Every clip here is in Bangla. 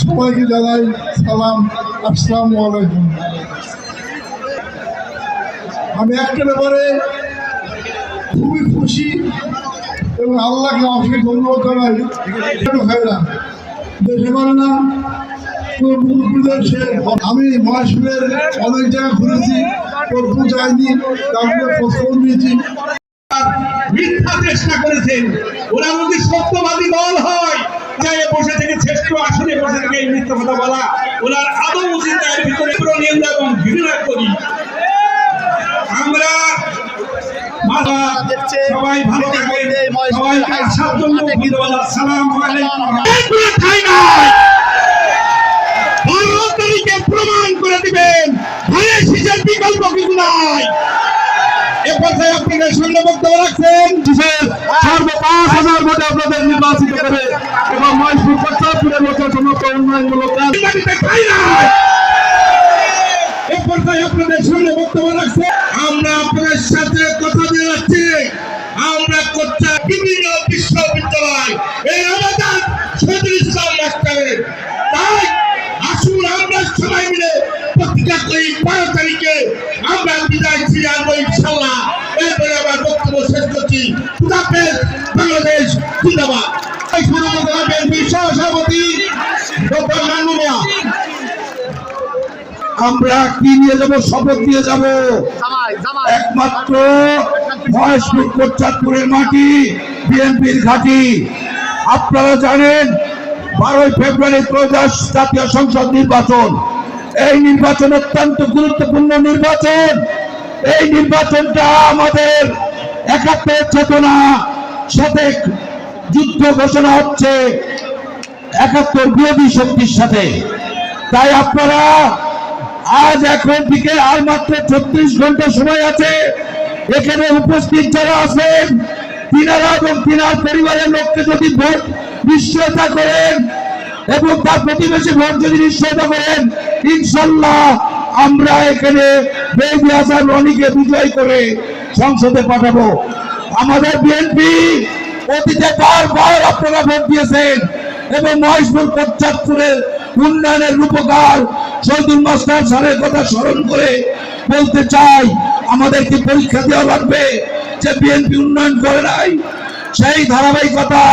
সবাইকে জানাই সালাম, আসসালামু আলাইকুম। আমি একটা ব্যাপারে খুবই খুশি এবং আল্লাহকে অনেক ধন্যবাদ জানাই। ভাইরা দেশে পারে না, আমি মহেশপুরের অনেক জায়গা ঘুরেছি, কর্পুর যাইনি, তারপরে খোঁজ নিয়েছি। মিথ্যা চেষ্টা করেছেন, ওরা যদি সত্যবাদী দল হয় বসে থেকে শ্রেষ্ঠ আসনে বসে থেকে এই মিথ্যা কথা বলা ওনার আদৌ উচিত এর ভিতরে নিন্দা এবং ঘৃণা করি। আমরা সবাই ভালো থাকবেন, সবাইকে আসসালামু আলাইকুম। প্রমাণ করে দিবেন ভাইয়ের শীষের বিকল্প কিছু নাই। এ পর্যায়ে আপনাদের সামনে বক্তব্য রাখছেন সর্ব ৫,০০০ ভোটে আপনাদের নির্বাচিত করে এবং মহেশপুর প্রচারপুরের লোকের সমস্ত উন্নয়নমূলক কাজ। এ পর্যায়ে আপনাদের সামনে বক্তব্য রাখছেন আমরা আপনাদের সাথে কথা দিয়ে যাচ্ছি। আমরা করছি বিভিন্ন বিশ্ববিদ্যালয় এই আমাদের শহীদুল ইসলাম মাস্টারের, তাই আসুন আমরা সবাই মিলে প্রতিজ্ঞা করি ১২ তারিখে আমরা বিদায় ফিরে আনবো ইনশাল্লাহ। এরপরে আমার বক্তব্য শেষ করছি। খুদাহাফেজ, বাংলাদেশ জিন্দাবাদ। সভাপতি ডক্টর নান্নু মিয়া, আমরা কি নিয়ে যাব? শপথ দিয়ে যাব একমাত্র মহেশপুর কোটচাঁদপুরের মাটি বিএনপির ঘাঁটি। আপনারা জানেন 12 ফেব্রুয়ারি ত্রয়োদশ জাতীয় সংসদ নির্বাচন। এই নির্বাচন অত্যন্ত গুরুত্বপূর্ণ নির্বাচন। এই নির্বাচনটা আমাদের ৭১ চেতনা সাথে যুদ্ধ ঘোষণা হচ্ছে ৭১ বিরোধী শক্তির সাথে। তাই আপনারা আজ এখন থেকে আর মাত্র ৩৬ ঘন্টা সময় আছে। এখানে উপস্থিত যারা আছেন তিনারা এবং তিনার পরিবারের লোককে যদি ভোট নিশ্চয়তা করেন এবং তার প্রতিবেশী ভোট যদি নিশ্চয়তা করেন, ইনশাল্লাহ আমরা এখানে মেহেদী হাসান রনিকে বিজয় করে সংসদে পাঠাবো। আমাদের বিএনপি অতীতে বারবার আপনারা ভোট দিয়েছেন এবং মহেশপুর কোটচাঁদপুরের উন্নয়নের রূপকার শহীদুল মাস্টার স্যারের কথা স্মরণ করে বলতে চাই, আমাদেরকে পরীক্ষা দেওয়া লাগবে যে বিএনপি উন্নয়ন করে নাই। সেই ধারাবাহিকতা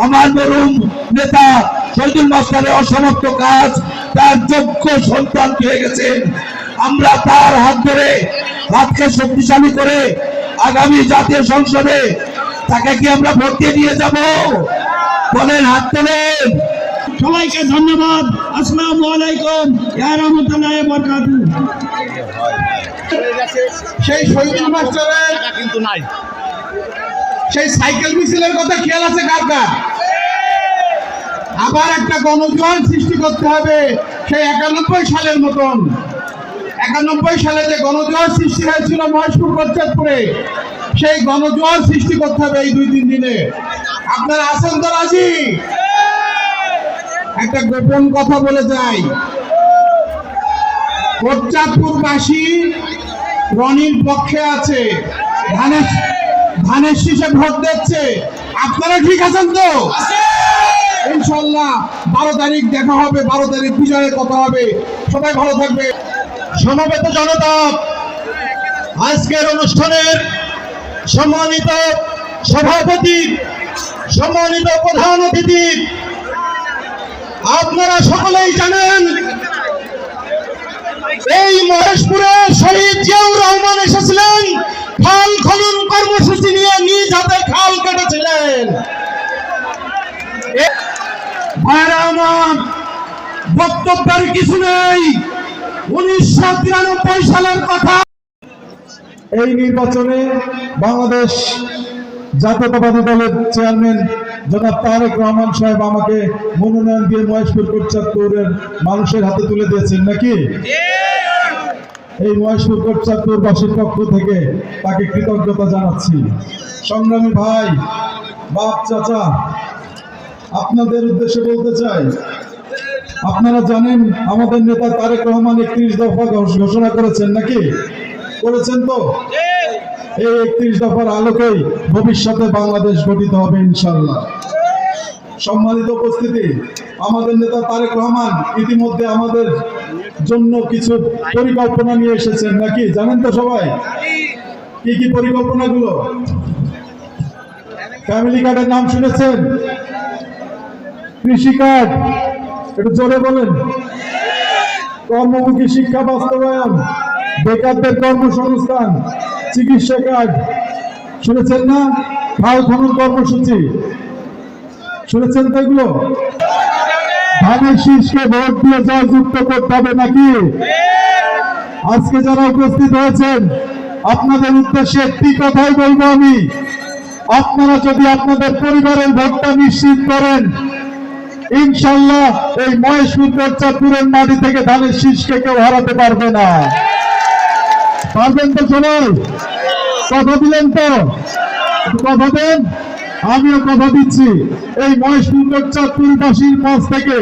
আমার মরহুম নেতা শহীদুল মাস্টারের অসমাপ্ত কাজ তার যোগ্য সন্তান পেয়ে গেছেন। আমরা তার হাত ধরে হাতকে শক্তিশালী করে আগামী জাতীয় সংসদে তাকে কি আমরা ভোট দিয়ে নিয়ে যাব? বলেন, হাত তোলেন। সবাইকে ধন্যবাদ। আসসালামু আলাইকুম ওয়া রাহমাতুল্লাহি ওয়া বারাকাতুহু। সেই শহীদুল মাস্টারের কিন্তু নাই, সেই সাইকেল মিছিলের কথা খেয়াল আছে কার কার? আবার একটা গণজোয়ার সৃষ্টি করতে হবে সেই ৯১ সালের মতন। ৯১ সালে যে গণজোয়ার সৃষ্টি হয়েছিল মহেশপুর কোটচাঁদপুরে, সেই গণজোয়ার সৃষ্টি করতে হবে এই ২-৩ দিনে। আপনারা আছেন তো রাজি? একটা গোপন কথা বলে যাই, কোটচাঁদপুরবাসী রনির পক্ষে আছে, ধানের শীষে ভোট দিচ্ছে। আপনারা ঠিক আছেন তো? ইনশাল্লাহ ১২ তারিখ দেখা হবে, ১২ তারিখ বিজয়ের কথা হবে। সবাই ভালো থাকবে। সমবেত জনতা, আজকের অনুষ্ঠানের সম্মানিত সভাপতি, সম্মানিত প্রধান অতিথি, আপনারা সকলেই জানেন এই মহেশপুরে শহীদ জিয়াউর রহমান এসেছিলেন খাল খনন কর্মসূচি নিয়ে, নিজ হাতে খাল কেটেছিলেন। বক্তব্যের কিছু নেই, ১৯৯৩ সালের কথা। এই নির্বাচনে বাংলাদেশ জাতীয়তাবাদী দলের চেয়ারম্যান জনাব তারেক রহমান সাহেব আমাকে মনোনয়ন দিয়ে মহেশপুর কোটচাঁদপুরের মানুষের হাতে তুলে দিয়েছেন নাকি? এই মহেশপুর কোটচাঁদপুরবাসীর পক্ষ থেকে তাকে কৃতজ্ঞতা জানাচ্ছি। সংগ্রামী ভাই, বাপ, চাচা, আপনাদের উদ্দেশ্যে বলতে চাই, আপনারা জানেন আমাদের নেতা তারেক রহমান 31 দফা ঘোষণা করেছেন নাকি? করেছেন তো? এই 31 দফার আলোকেই ভবিষ্যতে বাংলাদেশ গঠিত হবে ইনশাআল্লাহ। সম্মানিত উপস্থিতি, আমাদের নেতা তারেক রহমান ইতিমধ্যে আমাদের জন্য কিছু পরিকল্পনা নিয়ে এসেছেন নাকি? জানেন তো সবাই? কি কি পরিকল্পনাগুলো? ফ্যামিলি কার্ডের নাম শুনেছেন? কৃষি কার্ড, একটু জোরে বলেন। কর্মমুখী শিক্ষা বাস্তবায়ন, বেকারদের কর্মসংস্থান, চিকিৎসা কার্ড শুনেছেন না? খাল খনন কর্মসূচি শুনেছেন তো? এগুলো ধানের শীষকে ভোট দিয়ে জয়যুক্ত করতে হবে নাকি? আজকে যারা উপস্থিত হয়েছেন আপনাদের উদ্দেশ্যে একটি কথাই বলবো আমি, আপনারা যদি আপনাদের পরিবারের ভোটটা নিশ্চিত করেন, ইনশাল্লাহ এই মহেশপুর কোটচাঁদপুরের মাটি থেকে ধানের শীষকে কেউ হারাতে পারবে না। পারবেন তো সবাই? কথা দিলেন তো? কথা দেন। আমিও কথা দিচ্ছি, এই মহেশপুর কোটচাঁদপুরবাসীর মাঝ থেকে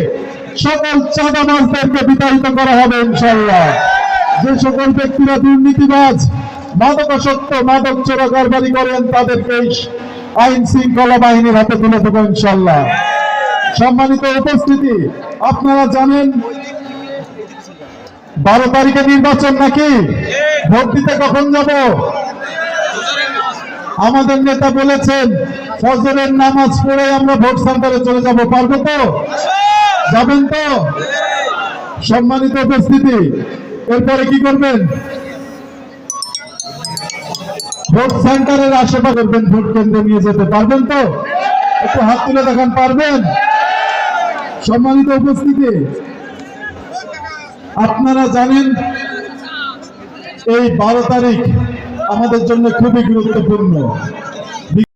সকল চাঁদাবাজদেরকে বিতাড়িত করা হবে ইনশাল্লাহ। যে সকল ব্যক্তিরা দুর্নীতিবাজ, মাদকাসক্ত, মাদক চোরা কারবারি করেন, তাদেরকে আইন শৃঙ্খলা বাহিনীর হাতে তুলে দেবো ইনশাল্লাহ। সম্মানিত উপস্থিতি, আপনারা জানেন 12 তারিখে নির্বাচন নাকি? ভোট দিতে কখন যাব? আমাদের নেতা বলেছেন ফজরের নামাজ পড়ে আমরা ভোট সেন্টারে চলে যাব। পারবো তো? যাবেন তো? সম্মানিত উপস্থিতি, এরপরে কি করবেন? ভোট সেন্টারের আশেপাশে করবেন, ভোট কেন্দ্রে নিয়ে যেতে পারবেন তো? একটু হাত তুলে দেখান, পারবেন? সম্মানিত উপস্থিতি, আপনারা জানেন এই 12 তারিখ আমাদের জন্য খুবই গুরুত্বপূর্ণ।